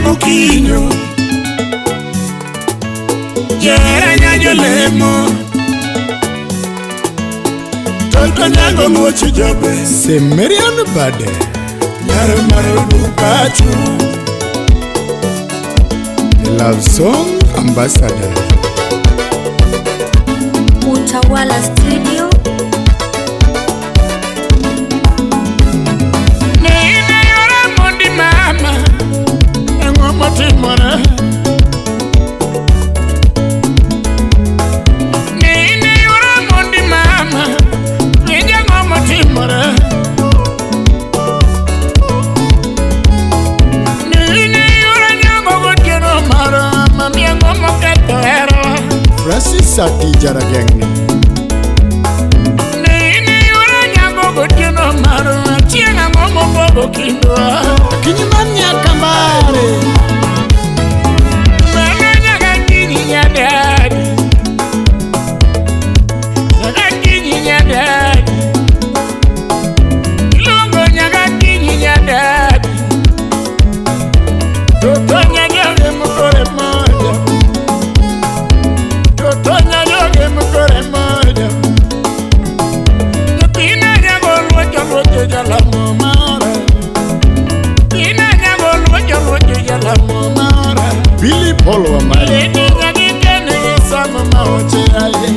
nyango kinyo Jera nyanyo lemo Tolko nyango mochi jobe Semerian Bade Nyaro maro dukachu Love Song Ambassador Utawala Studio. Nina yora mundi mama Engo moti mora Nina yora mundi mama Engo moti mora Nina yora nyango gotiro mara Mami engo moketo hero Francis Sati Jaragengni Nini yura nyango gotino maru Chienga ngomo bobo kindwa Kinyimanya Kambare Mwana nyaga kinyi nyadadi Nyaga kinyi nyadadi Ilongo nyaga kinyi nyadadi Toto nyaga mukore moja Toto nyaga mukore moja Tina nyago lwojo jala momara Tina nyago lwojo jala momara Billy Paul Wamari Lady nyagi kene yisama maoche aye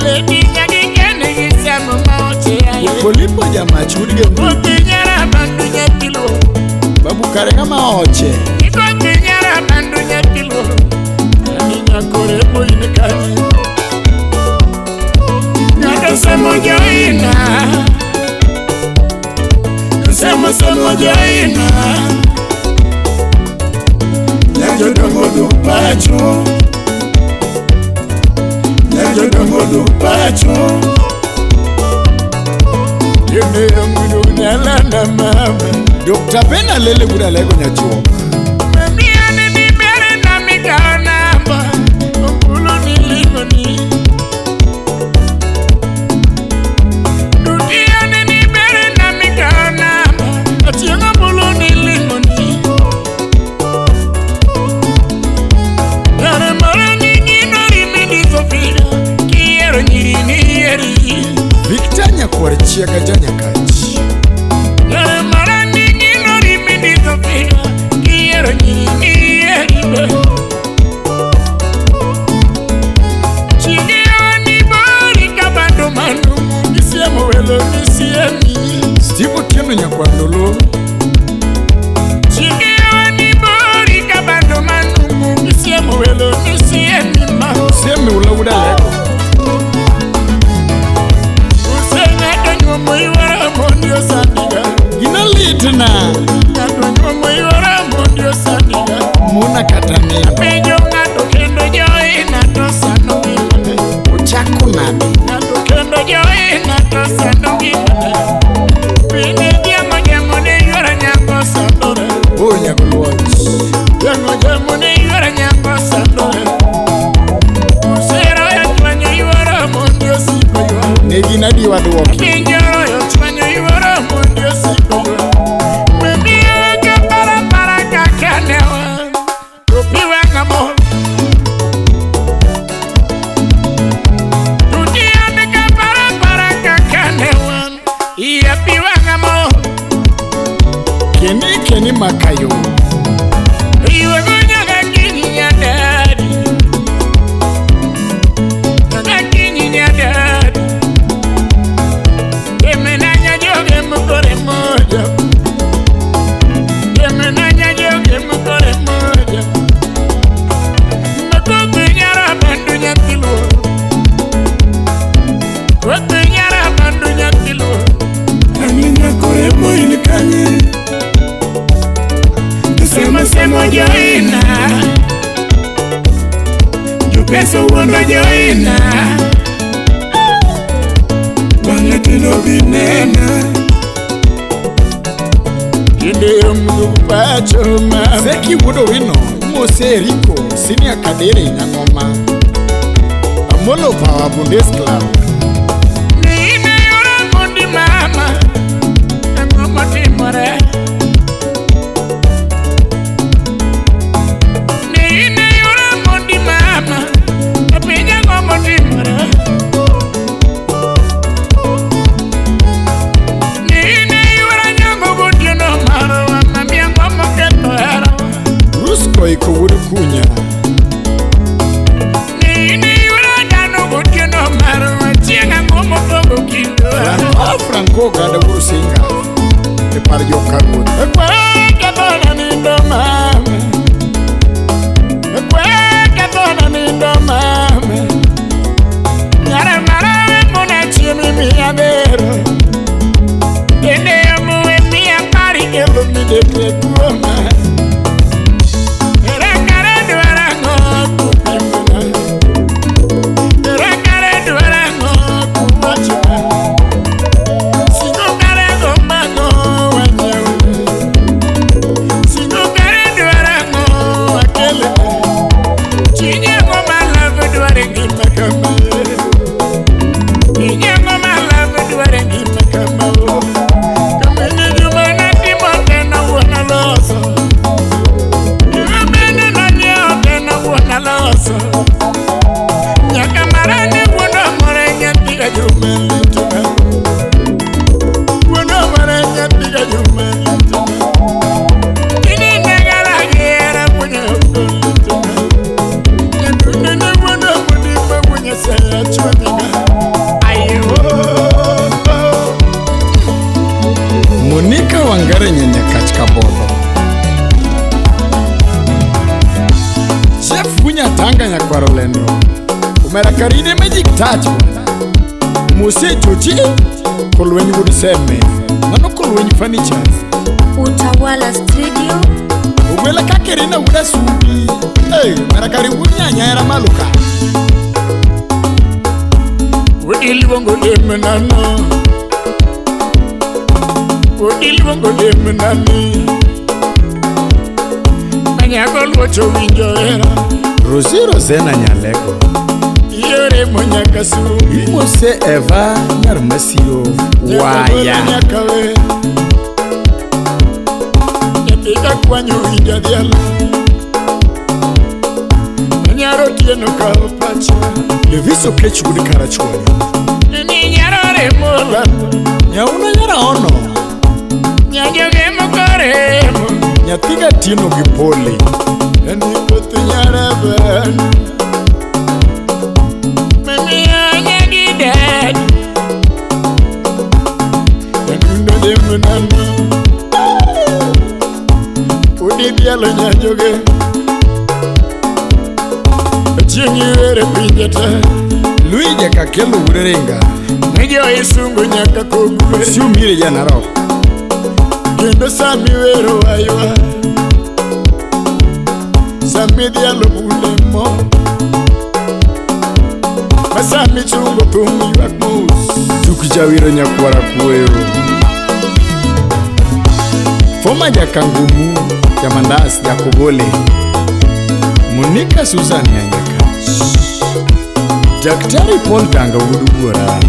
Lady nyagi kene yisama maoche aye Polipo jama chudge Koki nyara bandu nyakilo Babu Karenga Maoche Koki nyara bandu nyakilo Ani nyakore muinikani Nyaka semo joina Semo joina Nyajo dongo dupacho Nyajo dongo dupacho Yene yangu nyalana mama Dr. Bena Lele Buda Lego Nyachuok Mami ane ni bere na mikanamba Mbulu nilimoni Duti ane ni bere na mikanamba Atienga mbulu nilimoni Yare mara nyingino rimidi zofira Kiero nyini yeri Victor Nyakwar Chiaga Janyakachi Yare mara nyingino rimidi zofira Kiero nyini yeri Chigeoni bori kabando manu Nisiemo welo nisiemi Steve Tieno Nyakwar Lolo Chigeoni bori kabando manu Nisiemo welo nisiemi ma Semi Ula Buda Lego Usenge nyumo iwara mondio sandiga Gina Litna Nyumo iwara mondio sandiga Muna Katamina Penjo ngato kendo joy nato sano gimane Ochako Nami Ngato kendo joy nato sano gimane Pine diamo jamone iwara nyako sandore Oh Nyagolwach Yango jamone iwara nyako sandore Usero ya chwanyo iwara mondio siko iwara Negina Diwa Dwoki Kinjoro ya chwanyo iwara mondio siko iwara Mimi weke para kakanewa Rupiwa ngamo Tutiane ka para kakanewa Iya piwa ngamo Keni Makayo Iwe gunyaga kinyi nyadari Nyaga kinyi nyadari Kemenanya joge mukore moja Kemenanya joge mukore moja Makoku nyara bandu nyakilo Koku nyara bandu nyakilo Ani nyakore moini kanyi Semo joina Jupeso wondo joina Wanga tino binena Kinde mdu pacho mama Zeki Wudo Wino Mose Rico Senior Kadere Nyangoma Amolo Power Bundes Club Nina yora mundi mama Ngoma timore mar jokaruoth. Ketona nindo mama, ketona nindo mama. Nyara mara muna chiemi miya bero, ende muwe miya kari elo midete kuoma. Era kare dwara ngoku pimuna, era kare dwara ngoku wachuna. Singo kare gombago wanyewe, singo kare dwara ngoku akele. Chinye ngoma love dwara ngima kama. Monica Wangare nyenye katika bodo. Chef Bunya Tanga Nyakwaro Lendo. Umera karine magic touch. Muse Joji Kolwenyi Budiseme. Nano Kolwenyi Furnitures. Utawala Studio. Ugwela kakerina uda subi. Umera kari Bunya Nyara Maluka. Udili bongo demenano, udili bongo demenani. Manyagol wacho winjo era. Rosena Nyalego. Yore monyakasu. Mose Eva Nyarmasio. Waya. Nyakawe. Nyapika kwanyo winja diala. Nyaro tieno kaopacha. Leviso kechi gudi karachwanya. Ni nyarore mola. Nyauna nyara ono. Nyajoge mokoremo. Nyatiga tino gipoli. Eni kote nyaraban. Mami anyagi dad. Yanundo demunano. Udi dialo nyajoge. Chingi were pinjata. Luija kakelo urerenga. Nejo isungu nyaka kogwe. Siumire jana rao. Kendo sami wero aywa. Sami dialo bulemo. Masami chungo tungi wak mus. Tukijawiro nyakwara kuwero. Foma jakangumu Jamandas Jakobole. Monica Susan Nyanyaka. Daktari Paul Tanga Udugura.